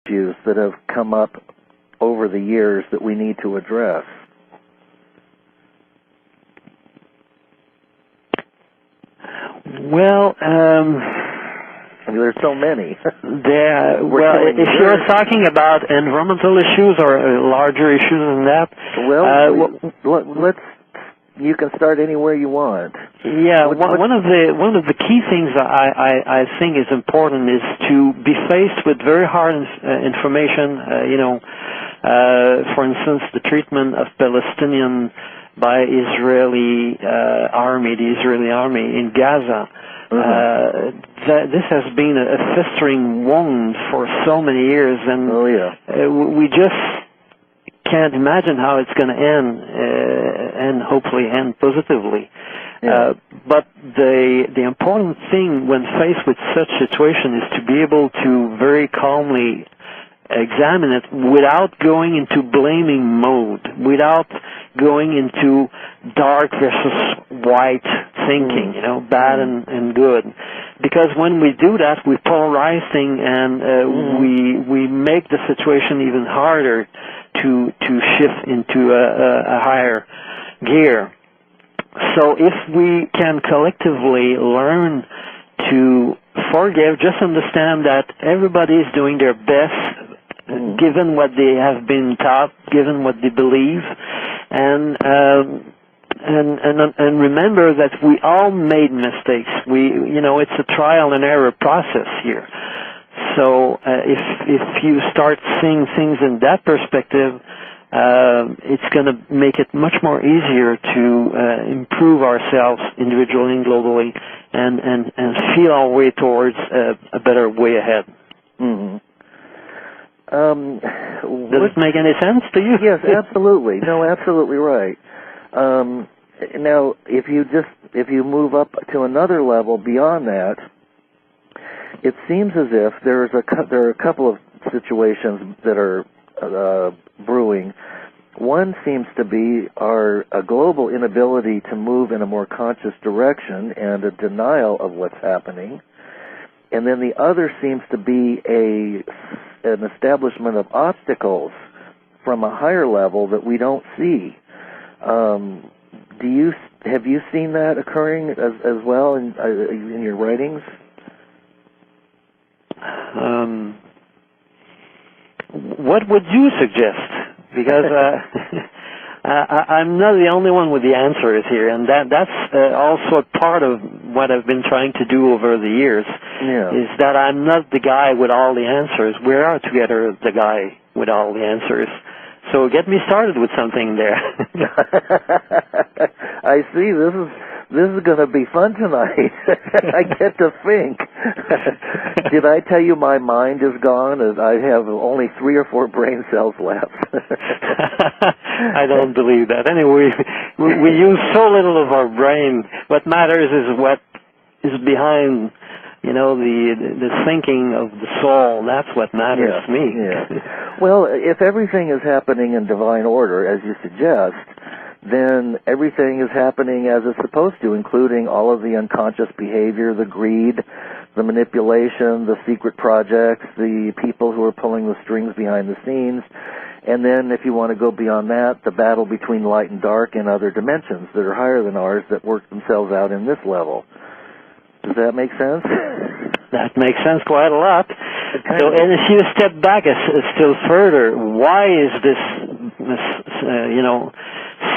issues that have come up over the years that we need to address? Well, I mean, there's so many. If you're talking about environmental issues or larger issues than that, you can start anywhere you want. Yeah, one of the key things I think is important is to be faced with very hard information. For instance, the treatment of Palestinian by the Israeli army in Gaza. This has been a festering wound for so many years, and we just can't imagine how it's going to end, and hopefully end positively. But the important thing when faced with such situation is to be able to very calmly examine it without going into blaming mode, without going into dark versus white thinking, bad and good. Because when we do that, we polarize things, and we make the situation even harder to shift into a higher gear. So if we can collectively learn to forgive, just understand that everybody is doing their best, given what they have been taught, given what they believe, and remember that we all made mistakes. It's a trial and error process here. So if you start seeing things in that perspective, it's going to make it much more easier to improve ourselves individually and globally, and feel our way towards a better way ahead. Does it make any sense to you? Yes, absolutely. No, absolutely right. Now, if you move up to another level beyond that, it seems as if there are a couple of situations that are brewing. One seems to be a global inability to move in a more conscious direction and a denial of what's happening. And then the other seems to be an establishment of obstacles from a higher level that we don't see. Have you seen that occurring as well in your writings? What would you suggest? Because I'm not the only one with the answers here, and that's also part of what I've been trying to do over the years, is that I'm not the guy with all the answers. We are together the guy with all the answers. So get me started with something there. I see. This is going to be fun tonight. I get to think. Did I tell you my mind is gone? I have only 3 or 4 brain cells left. I don't believe that. Anyway, we use so little of our brain. What matters is what is behind, the thinking of the soul. That's what matters to me. Well, if everything is happening in divine order, as you suggest, then everything is happening as it's supposed to, including all of the unconscious behavior, the greed, the manipulation, the secret projects, the people who are pulling the strings behind the scenes, and then if you want to go beyond that, the battle between light and dark and other dimensions that are higher than ours that work themselves out in this level. Does that make sense? That makes sense quite a lot. So, and if you step back still further, why is this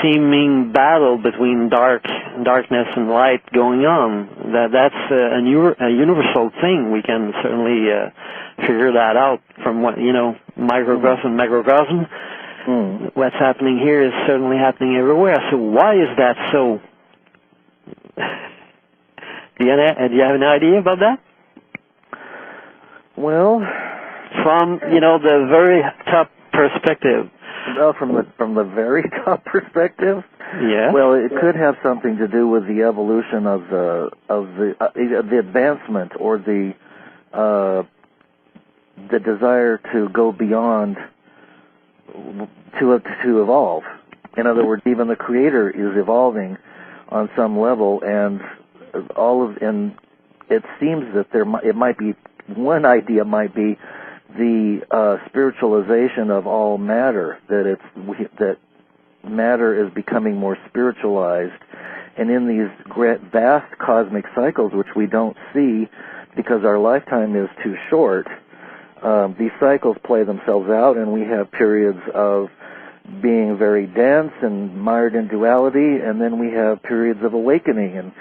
seeming battle between darkness and light going on? That's a universal thing. We can certainly figure that out from what microcosm, macrocosm. What's happening here is certainly happening everywhere. So why is that so? Do you have an idea about that? Well, from the very top perspective. No, from the very top perspective. Yeah. Well, it could have something to do with the evolution of the advancement or the desire to go beyond, to evolve. In other words, even the Creator is evolving on some level, and it seems that it might be, one idea might be the spiritualization of all matter, that matter is becoming more spiritualized, and in these vast cosmic cycles, which we don't see because our lifetime is too short, these cycles play themselves out, and we have periods of being very dense and mired in duality, and then we have periods of awakening, and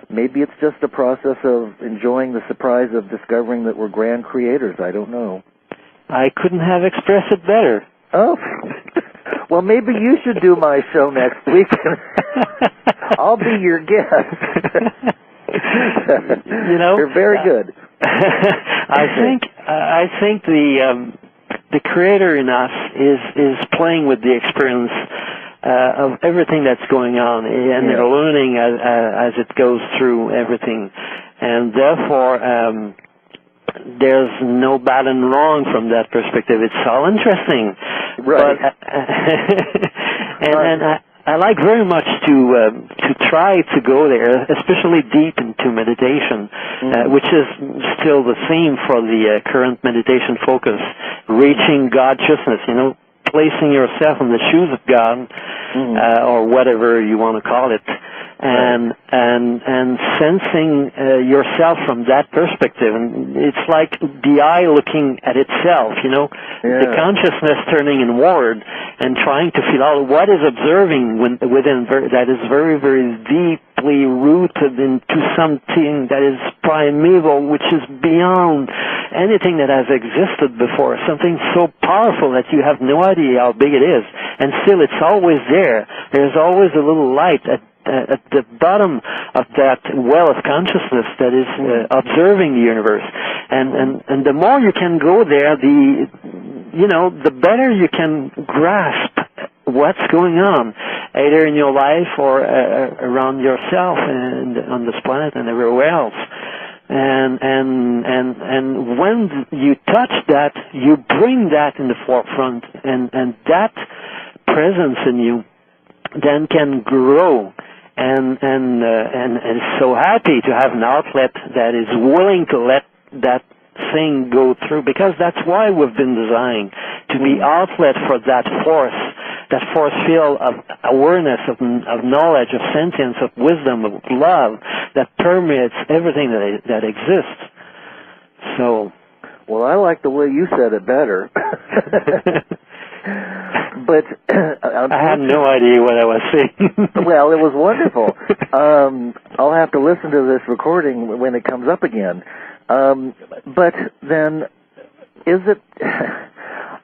maybe it's just a process of enjoying the surprise of discovering that we're grand creators. I don't know. I couldn't have expressed it better. Oh, well, maybe you should do my show next week. I'll be your guest. You're very good. I think the creator in us is playing with the experience of everything that's going on, and learning as it goes through everything, and therefore there's no bad and wrong from that perspective. It's all interesting, right? But, and I like very much to try to go there, especially deep into meditation, which is still the theme for the current meditation focus, reaching Godciousness, placing yourself in the shoes of God, or whatever you want to call it, and sensing yourself from that perspective. And it's like the eye looking at itself, the consciousness turning inward and trying to feel out what is observing within that is very, very deeply rooted into something that is primeval, which is beyond anything that has existed before, something so powerful that you have no idea how big it is, and still it's always there. There's always a little light at the bottom of that well of consciousness that is observing the universe, and the more you can go there, the better you can grasp what's going on, either in your life or around yourself and on this planet and everywhere else. And when you touch that, you bring that in the forefront, and that presence in you then can grow, and is so happy to have an outlet that is willing to let that thing go through, because that's why we've been designed to be outlet for that force field of awareness, of knowledge, of sentience, of wisdom, of love that permeates everything that exists. So, well, I like the way you said it better. But I had no idea what I was saying. Well, it was wonderful. I'll have to listen to this recording when it comes up again. But then, is it?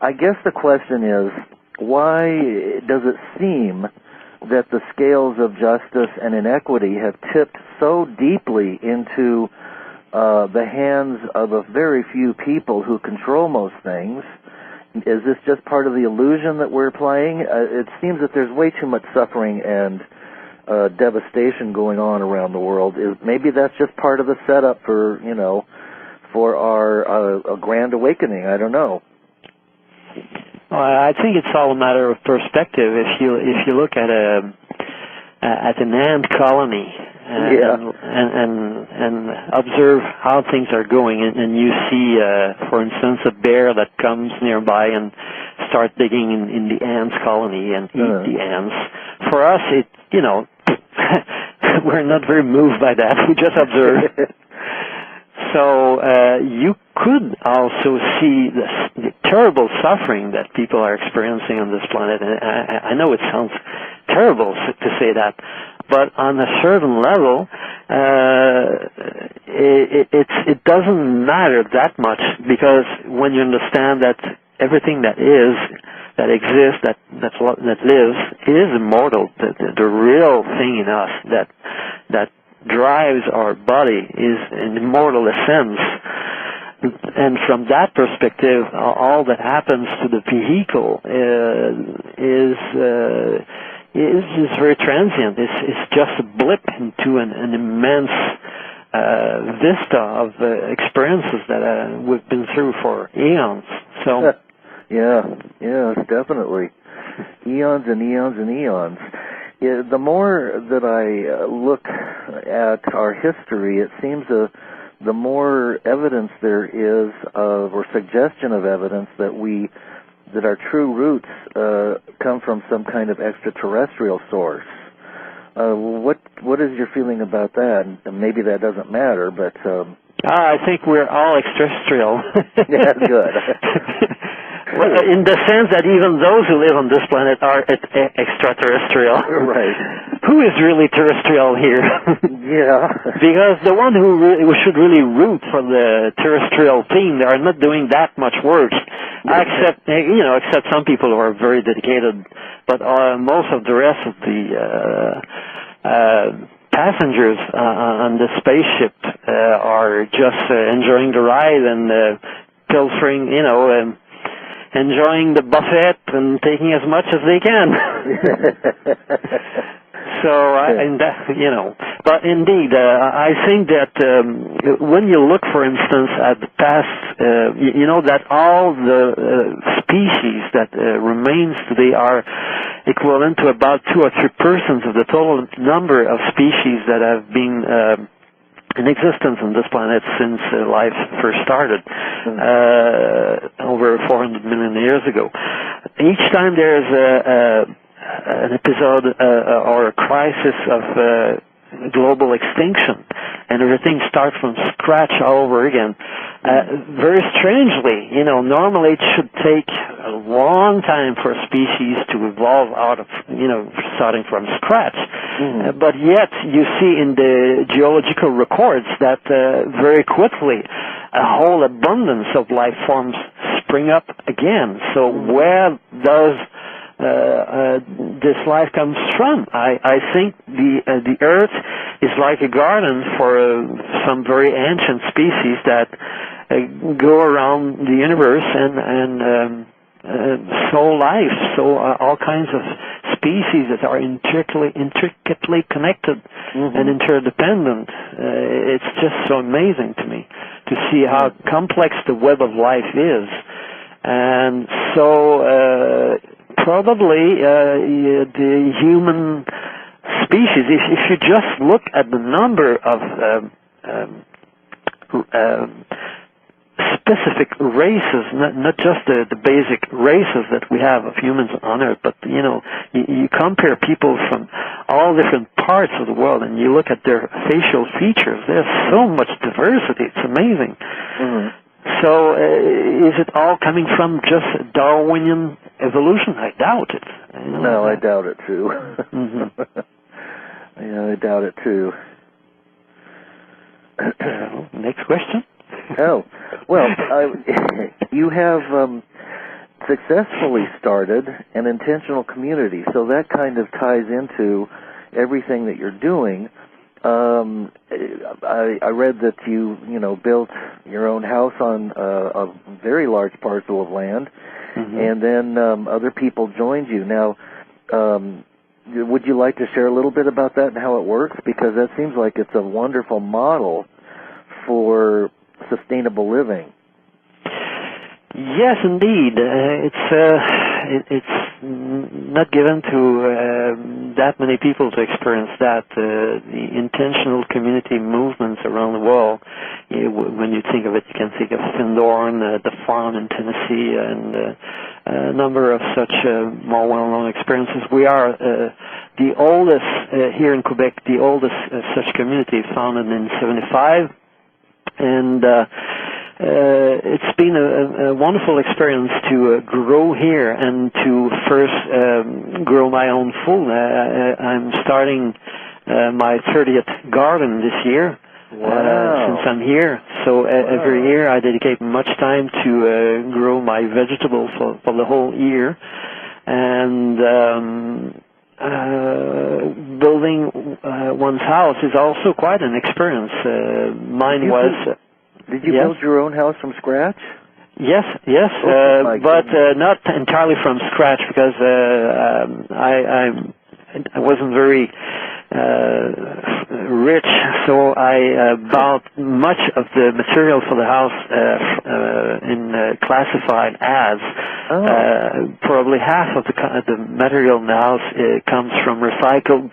I guess the question is, why does it seem that the scales of justice and inequity have tipped so deeply into the hands of a very few people who control most things? Is this just part of the illusion that we're playing? It seems that there's way too much suffering and devastation going on around the world. Maybe that's just part of the setup for our grand awakening. I don't know. Well, I think it's all a matter of perspective. If you look at an ant colony and observe how things are going, and you see, for instance, a bear that comes nearby and start digging in the ants colony and eat the ants. For us, we're not very moved by that. We just observe. So you could also see the terrible suffering that people are experiencing on this planet. And I know it sounds terrible to say that, but on a certain level, it doesn't matter that much, because when you understand that everything that is, that exists, that lives, is immortal. The real thing in us that drives our body is an immortal essence, and from that perspective, all that happens to the vehicle is very transient. It's just a blip into an immense vista of experiences that we've been through for eons. So, yeah, definitely, eons and eons and eons. The more that I look at our history, it seems the more evidence there is of, or suggestion of evidence that our true roots come from some kind of extraterrestrial source. What is your feeling about that? And maybe that doesn't matter, but I think we're all extraterrestrial. Yeah, good. Well, in the sense that even those who live on this planet are extraterrestrial. Right. Who is really terrestrial here? Yeah. Because the one who should really root for the terrestrial thing, they are not doing that much work. Except some people who are very dedicated, but most of the rest of the passengers on the spaceship are just enjoying the ride and pilfering, enjoying the buffet and taking as much as they can. But indeed, I think that when you look, for instance, at the past, that all the species that remains today are equivalent to about 2 or 3% of the total number of species that have been in existence on this planet since life first started over 400 million years ago. Each time there's an episode or a crisis of global extinction, and everything starts from scratch all over again. Very strangely, normally it should take a long time for a species to evolve out of, starting from scratch. But yet, you see in the geological records that very quickly a whole abundance of life forms spring up again. So where does this life comes from? I think the Earth is like a garden for some very ancient species that go around the universe and sow life, so all kinds of species that are intricately connected and interdependent. It's just so amazing to me to see how complex the web of life is. And so probably the human species, if you just look at the number of specific races, not just the basic races that we have of humans on Earth, but you compare people from all different parts of the world and you look at their facial features, there's so much diversity, it's amazing. So is it all coming from just Darwinian evolution? I doubt it. No, I doubt it too. Yeah, I doubt it too. Next question. Oh, well, you have successfully started an intentional community, so that kind of ties into everything that you're doing. I read that you built your own house on a very large parcel of land, and then other people joined you. Now, would you like to share a little bit about that and how it works? Because that seems like it's a wonderful model for sustainable living. Yes, indeed. It's not given to that many people to experience that. The intentional community movements around the world, when you think of it, you can think of Findorn, the farm in Tennessee, and a number of such more well-known experiences. We are the oldest, here in Quebec, the oldest such community founded in 1975, and it's been a wonderful experience to grow here and to first grow my own food. I'm starting my 30th garden this year. Since I'm here. So every year I dedicate much time to grow my vegetables for the whole year. And building one's house is also quite an experience. Mine was... Did you build your own house from scratch? Yes, but not entirely from scratch, because I wasn't very rich, so I bought much of the material for the house in classified ads. Probably half of the material in the house comes from recycled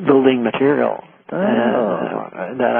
building material that